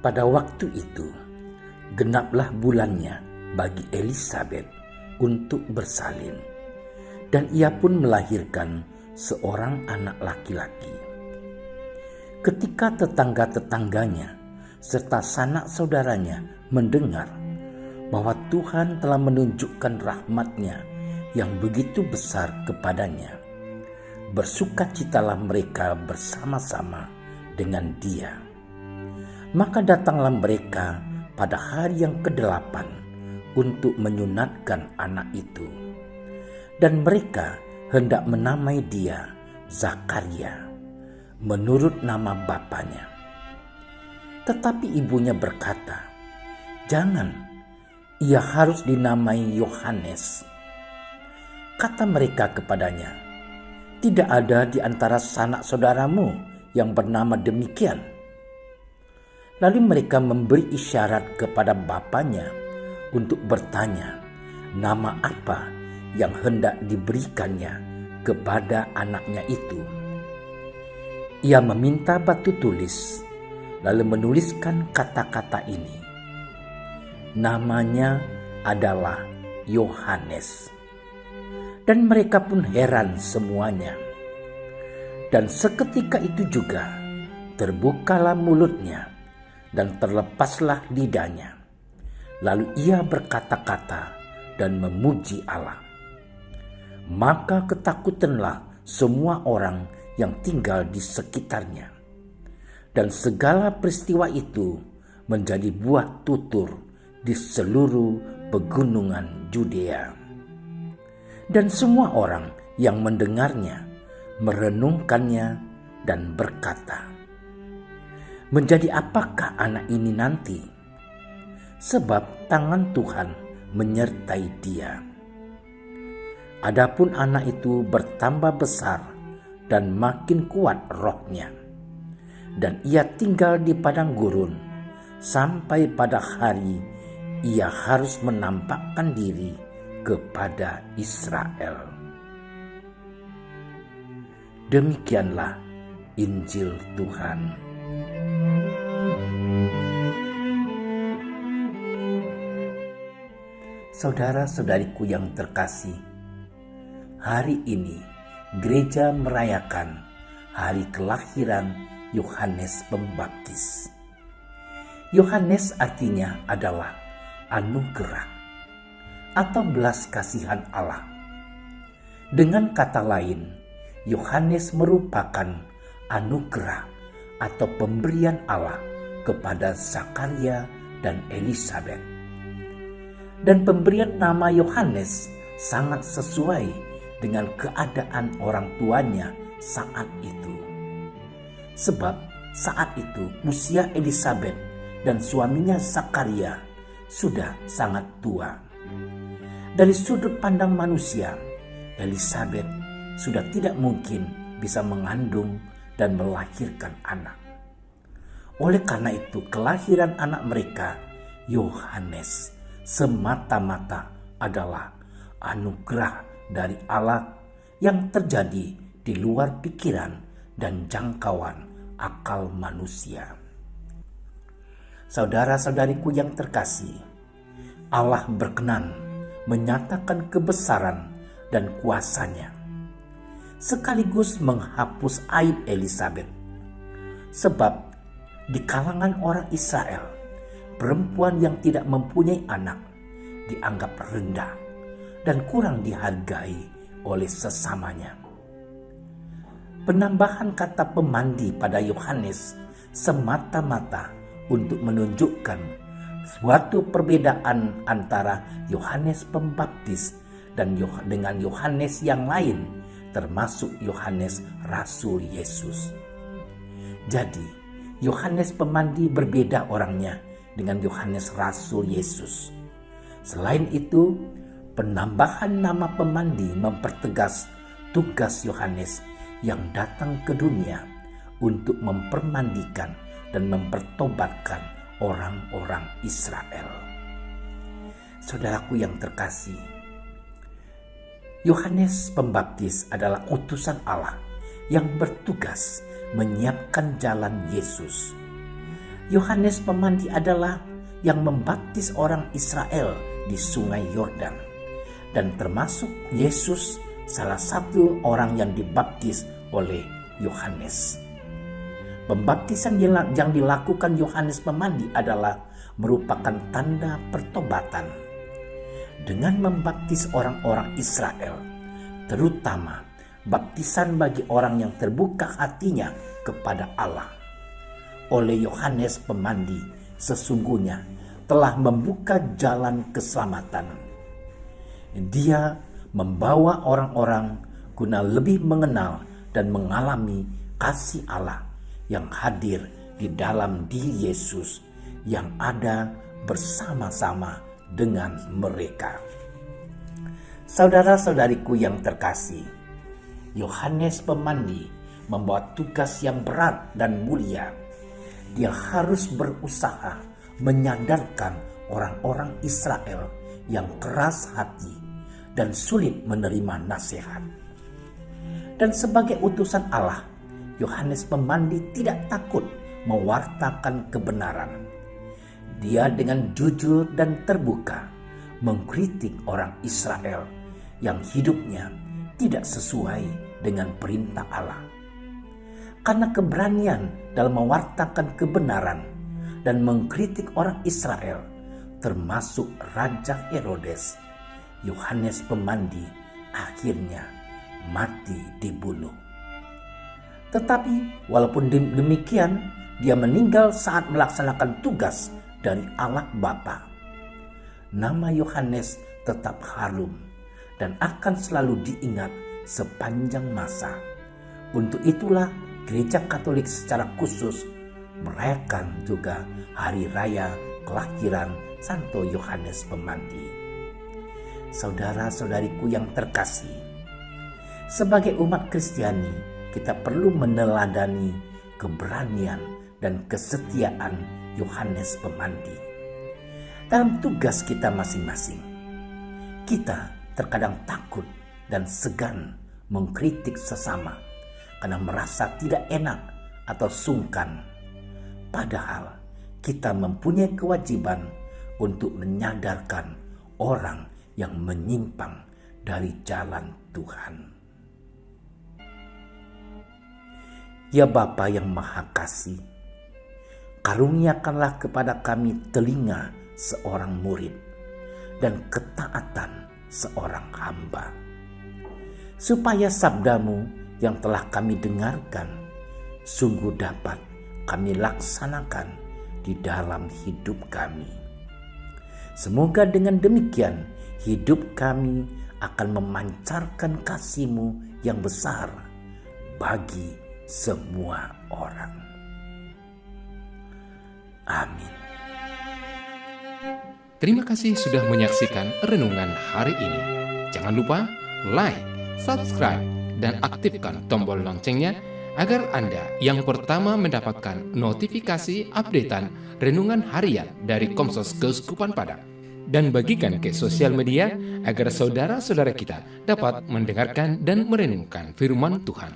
Pada waktu itu, genaplah bulannya bagi Elisabet untuk bersalin, dan ia pun melahirkan seorang anak laki-laki. Ketika tetangga-tetangganya serta sanak saudaranya mendengar bahwa Tuhan telah menunjukkan rahmat-Nya yang begitu besar kepadanya, bersukacitalah mereka bersama-sama dengan dia. Maka datanglah mereka pada hari yang ke-8 untuk menyunatkan anak itu. Dan mereka hendak menamai dia Zakaria, menurut nama bapanya. Tetapi ibunya berkata, "Jangan, ia harus dinamai Yohanes." Kata mereka kepadanya, "Tidak ada di antara sanak saudaramu yang bernama demikian." Lalu mereka memberi isyarat kepada bapanya untuk bertanya nama apa yang hendak diberikannya kepada anaknya itu. Ia meminta batu tulis, lalu menuliskan kata-kata ini. Namanya adalah Yohanes. Dan mereka pun heran semuanya. Dan seketika itu juga terbukalah mulutnya dan terlepaslah lidahnya. Lalu ia berkata-kata dan memuji Allah. Maka ketakutanlah semua orang yang tinggal di sekitarnya. Dan segala peristiwa itu menjadi buah tutur di seluruh pegunungan Yudea. Dan semua orang yang mendengarnya merenungkannya dan berkata, "Menjadi apakah anak ini nanti? Sebab tangan Tuhan menyertai dia." Adapun anak itu bertambah besar dan makin kuat rohnya. Dan ia tinggal di padang gurun sampai pada hari ia harus menampakkan diri kepada Israel. Demikianlah Injil Tuhan. Saudara-saudariku yang terkasih, hari ini gereja merayakan hari kelahiran Yohanes Pembaptis. Yohanes artinya adalah anugerah atau belas kasihan Allah. Dengan kata lain, Yohanes merupakan anugerah atau pemberian Allah kepada Zakaria dan Elisabet. Dan pemberian nama Yohanes sangat sesuai dengan keadaan orang tuanya saat itu. Sebab saat itu usia Elisabet dan suaminya Zakaria sudah sangat tua. Dari sudut pandang manusia, Elisabet sudah tidak mungkin bisa mengandung dan melahirkan anak. Oleh karena itu, kelahiran anak mereka, Yohanes, semata-mata adalah anugerah dari Allah yang terjadi di luar pikiran dan jangkauan akal manusia. Saudara-saudariku yang terkasih, Allah berkenan menyatakan kebesaran dan kuasa-Nya, sekaligus menghapus aib Elisabet. Sebab di kalangan orang Israel, perempuan yang tidak mempunyai anak dianggap rendah dan kurang dihargai oleh sesamanya. Penambahan kata pemandi pada Yohanes semata-mata untuk menunjukkan suatu perbedaan antara Yohanes Pembaptis dan dengan Yohanes yang lain, termasuk Yohanes Rasul Yesus. Jadi, Yohanes Pemandi berbeda orangnya dengan Yohanes Rasul Yesus. Selain itu, penambahan nama pemandi mempertegas tugas Yohanes yang datang ke dunia untuk mempermandikan dan mempertobatkan orang-orang Israel. Saudaraku yang terkasih, Yohanes Pembaptis adalah utusan Allah yang bertugas menyiapkan jalan Yesus. Yohanes Pemandi adalah yang membaptis orang Israel di Sungai Yordan, dan termasuk Yesus salah satu orang yang dibaptis oleh Yohanes. Pembaptisan yang dilakukan Yohanes Pemandi adalah merupakan tanda pertobatan. Dengan membaptis orang-orang Israel, terutama baptisan bagi orang yang terbuka hatinya kepada Allah, oleh Yohanes Pemandi sesungguhnya telah membuka jalan keselamatan. Dia membawa orang-orang guna lebih mengenal dan mengalami kasih Allah yang hadir di dalam diri Yesus yang ada bersama-sama dengan mereka. Saudara-saudariku yang terkasih, Yohanes Pemandi membawa tugas yang berat dan mulia. Dia harus berusaha menyadarkan orang-orang Israel yang keras hati dan sulit menerima nasihat. Dan sebagai utusan Allah, Yohanes Pemandi tidak takut mewartakan kebenaran. Dia dengan jujur dan terbuka mengkritik orang Israel yang hidupnya tidak sesuai dengan perintah Allah. Karena keberanian dalam mewartakan kebenaran dan mengkritik orang Israel, termasuk Raja Herodes, Yohanes Pemandi akhirnya mati dibunuh. Tetapi walaupun demikian, dia meninggal saat melaksanakan tugas dari Allah Bapa. Nama Yohanes tetap harum dan akan selalu diingat sepanjang masa. Untuk itulah Gereja Katolik secara khusus merayakan juga hari raya kelahiran Santo Yohanes Pemandi. Saudara-saudariku yang terkasih, sebagai umat Kristiani, kita perlu meneladani keberanian dan kesetiaan Yohanes Pemandi. Dalam tugas kita masing-masing, kita terkadang takut dan segan mengkritik sesama karena merasa tidak enak atau sungkan. Padahal kita mempunyai kewajiban untuk menyadarkan orang yang menyimpang dari jalan Tuhan. Ya Bapa yang Maha Kasih, karuniakanlah kepada kami telinga seorang murid dan ketaatan seorang hamba, supaya sabdamu yang telah kami dengarkan sungguh dapat kami laksanakan di dalam hidup kami. Semoga dengan demikian hidup kami akan memancarkan kasih-Mu yang besar bagi semua orang. Amin. Terima kasih sudah menyaksikan renungan hari ini. Jangan lupa like, subscribe, dan aktifkan tombol loncengnya agar Anda yang pertama mendapatkan notifikasi updatean renungan harian dari Komsos Keuskupan Padang. Dan bagikan ke sosial media agar saudara-saudara kita dapat mendengarkan dan merenungkan firman Tuhan.